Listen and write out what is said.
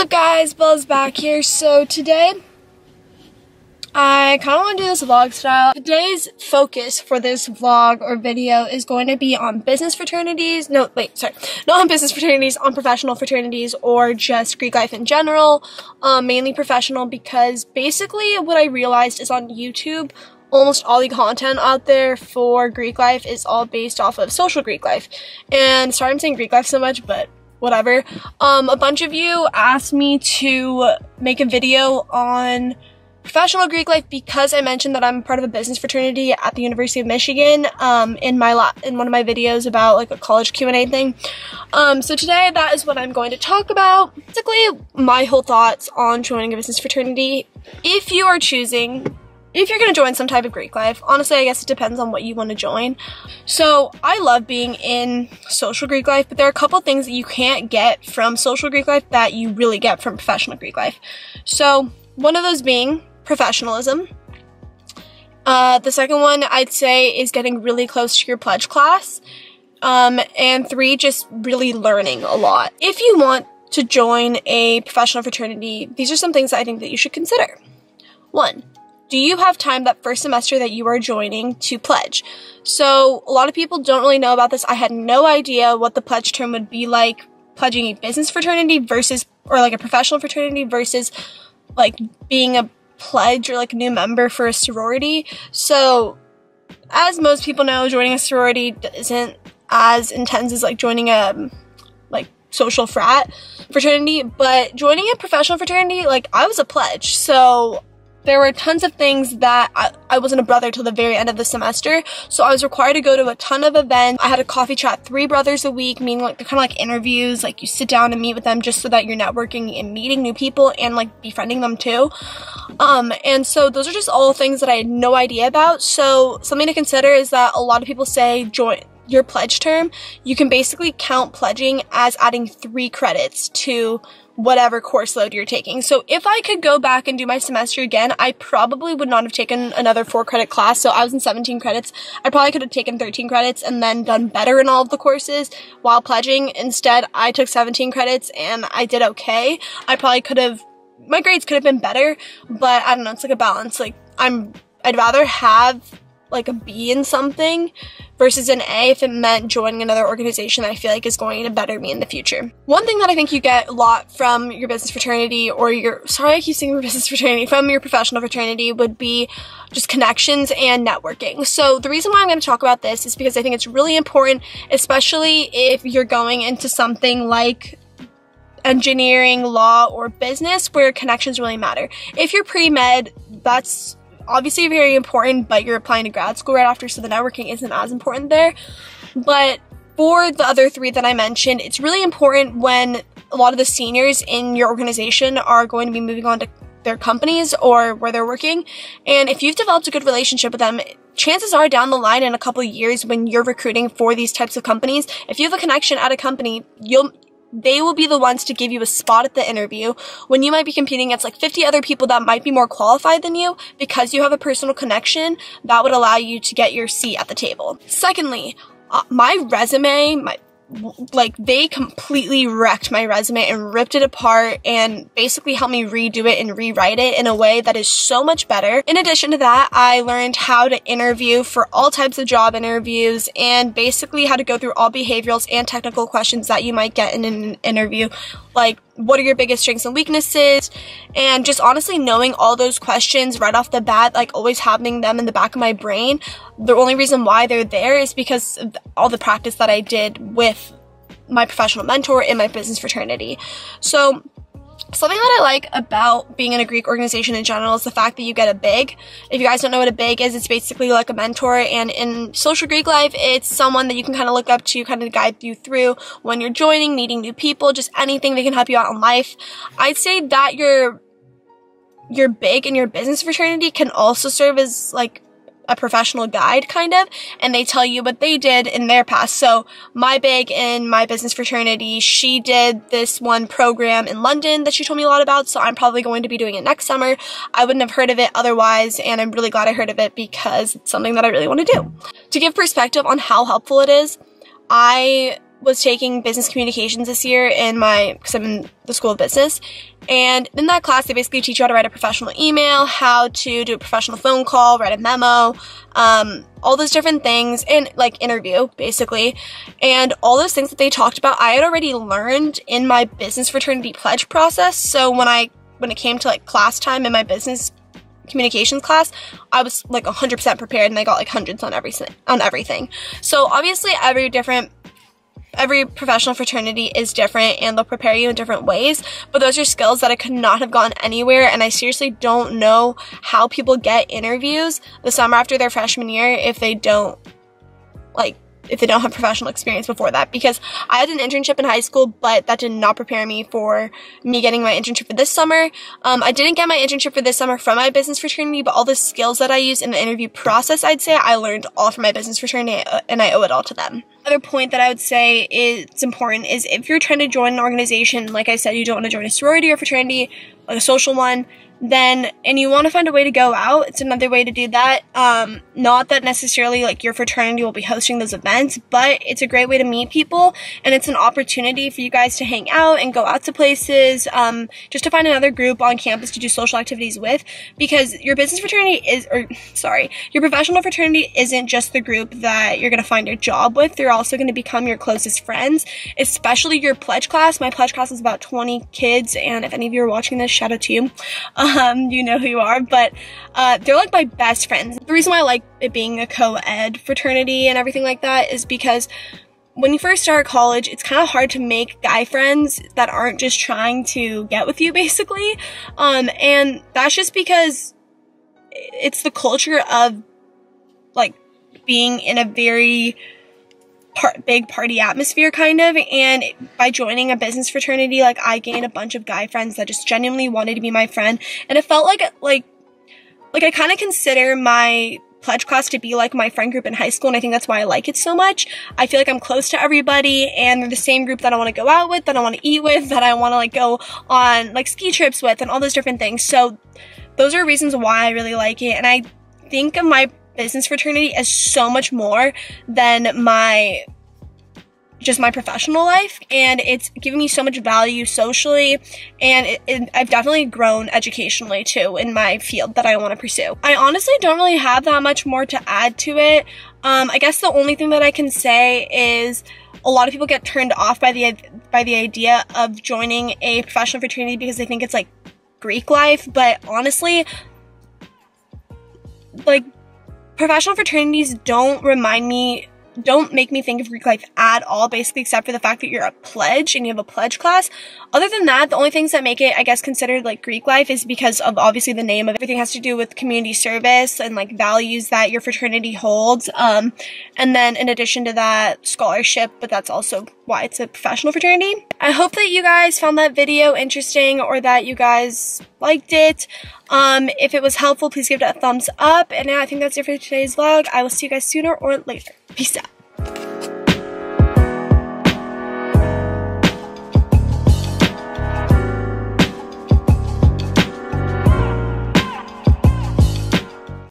up guys, Buzz back here. So today, I kind of want to do this vlog style. Today's focus for this vlog or video is going to be on business fraternities. Not on business fraternities, on professional fraternities or just Greek life in general. Mainly professional because basically what I realized is on YouTube, almost all the content out there for Greek life is all based off of social Greek life. And sorry I'm saying Greek life so much, but whatever. A bunch of you asked me to make a video on professional Greek life because I mentioned that I'm part of a business fraternity at the University of Michigan in one of my videos about like a college Q&A thing. So today that is what I'm going to talk about. Basically, my whole thoughts on joining a business fraternity. If you're going to join some type of Greek life, honestly, I guess it depends on what you want to join. So I love being in social Greek life, but there are a couple things that you can't get from social Greek life that you really get from professional Greek life. So one of those being professionalism. The second one I'd say is getting really close to your pledge class. And 3, just really learning a lot. If you want to join a professional fraternity, these are some things that I think that you should consider. 1. Do you have time that first semester that you are joining to pledge? So a lot of people don't really know about this. I had no idea what the pledge term would be like pledging a business fraternity versus, or like a professional fraternity versus like being a pledge or like a new member for a sorority. So as most people know, joining a sorority isn't as intense as like joining a like social fraternity, but joining a professional fraternity, like I was a pledge. So there were tons of things that I wasn't a brother till the very end of the semester, so I was required to go to a ton of events. I had a coffee chat 3 brothers a week, meaning like they're kind of like interviews, like you sit down and meet with them just so that you're networking and meeting new people and like befriending them too. And so those are just all things that I had no idea about. So something to consider is that a lot of people say join your pledge term. You can basically count pledging as adding 3 credits to whatever course load you're taking. So if I could go back and do my semester again, I probably would not have taken another 4 credit class. So I was in 17 credits. I probably could have taken 13 credits and then done better in all of the courses while pledging. Instead, I took 17 credits and I did okay. My grades could have been better, but I don't know, it's like a balance. Like I'd rather have like a B in something versus an A if it meant joining another organization that I feel like is going to better me in the future. One thing that I think you get a lot from your business fraternity or from your professional fraternity would be just connections and networking. So the reason why I'm going to talk about this is because I think it's really important, especially if you're going into something like engineering, law, or business where connections really matter. If you're pre-med, that's obviously very important, but you're applying to grad school right after, so the networking isn't as important there. But for the other 3 that I mentioned, it's really important when a lot of the seniors in your organization are going to be moving on to their companies or where they're working. And if you've developed a good relationship with them, chances are down the line in a couple of years when you're recruiting for these types of companies, if you have a connection at a company, they will be the ones to give you a spot at the interview when you might be competing against like 50 other people that might be more qualified than you. Because you have a personal connection, that would allow you to get your seat at the table. Secondly, my resume, they completely wrecked my resume and ripped it apart and basically helped me redo it and rewrite it in a way that is so much better. In addition to that, I learned how to interview for all types of job interviews and basically how to go through all behaviorals and technical questions that you might get in an interview. Like, what are your biggest strengths and weaknesses? And just honestly knowing all those questions right off the bat, like always having them in the back of my brain. The only reason why they're there is because of all the practice that I did with my professional mentor in my business fraternity. So something that I like about being in a Greek organization in general is the fact that you get a big. If you guys don't know what a big is, it's basically like a mentor, and in social Greek life, it's someone that you can kind of look up to, kind of guide you through when you're joining, meeting new people, just anything that can help you out in life. I'd say that your big in your business fraternity can also serve as like a professional guide kind of, and they tell you what they did in their past. So my big in my business fraternity, she did this one program in London that she told me a lot about, so I'm probably going to be doing it next summer. I wouldn't have heard of it otherwise, and I'm really glad I heard of it because it's something that I really want to do. To give perspective on how helpful it is, I was taking business communications this year because I'm in the School of Business, And in that class, they basically teach you how to write a professional email, how to do a professional phone call, write a memo, all those different things, and like interview, basically. And all those things that they talked about, I had already learned in my business fraternity pledge process. So when it came to like class time in my business communications class, I was like 100% prepared, and I got like hundreds on everything. So obviously every professional fraternity is different, and they'll prepare you in different ways, but those are skills that I could not have gotten anywhere, and I seriously don't know how people get interviews the summer after their freshman year if they don't have professional experience before that, because I had an internship in high school, but that did not prepare me for me getting my internship for this summer. I didn't get my internship for this summer from my business fraternity, but all the skills that I used in the interview process, I'd say I learned all from my business fraternity, and I owe it all to them. Another point that I would say is important is if you're trying to join an organization, like I said, you don't want to join a sorority or fraternity, like a social one, and you want to find a way to go out, it's another way to do that. Not that necessarily like your fraternity will be hosting those events, but it's a great way to meet people, and it's an opportunity for you guys to hang out and go out to places, just to find another group on campus to do social activities with, because your business fraternity your professional fraternity isn't just the group that you're going to find your job with. They're also going to become your closest friends, especially your pledge class. My pledge class is about 20 kids, and if any of you are watching this, shout out to you. You know who you are, but they're like my best friends. The reason why I like it being a co-ed fraternity and everything like that is because when you first start college, it's kind of hard to make guy friends that aren't just trying to get with you, basically. And that's just because it's the culture of like being in a very big party atmosphere, kind of, and by joining a business fraternity, like, I gained a bunch of guy friends that just genuinely wanted to be my friend, and it felt like I kind of consider my pledge class to be like my friend group in high school, and I think that's why I like it so much. I feel like I'm close to everybody, and they're the same group that I want to go out with, that I want to eat with, that I want to like go on like ski trips with, and all those different things. So those are reasons why I really like it, and I think of my business fraternity as so much more than my professional life, and it's given me so much value socially, and I've definitely grown educationally too in my field that I want to pursue. I honestly don't really have that much more to add to it. I guess the only thing that I can say is a lot of people get turned off by the idea of joining a professional fraternity because they think it's like Greek life, but honestly, like, professional fraternities don't make me think of Greek life at all, basically, except for the fact that you're a pledge and you have a pledge class. Other than that, the only things that make it, I guess, considered like Greek life is because of obviously the name of it. Everything has to do with community service and like values that your fraternity holds. And then in addition to that, scholarship, but that's also why it's a professional fraternity. I hope that you guys found that video interesting, or that you guys liked it. If it was helpful, please give it a thumbs up. And yeah, I think that's it for today's vlog. I will see you guys sooner or later. Peace out.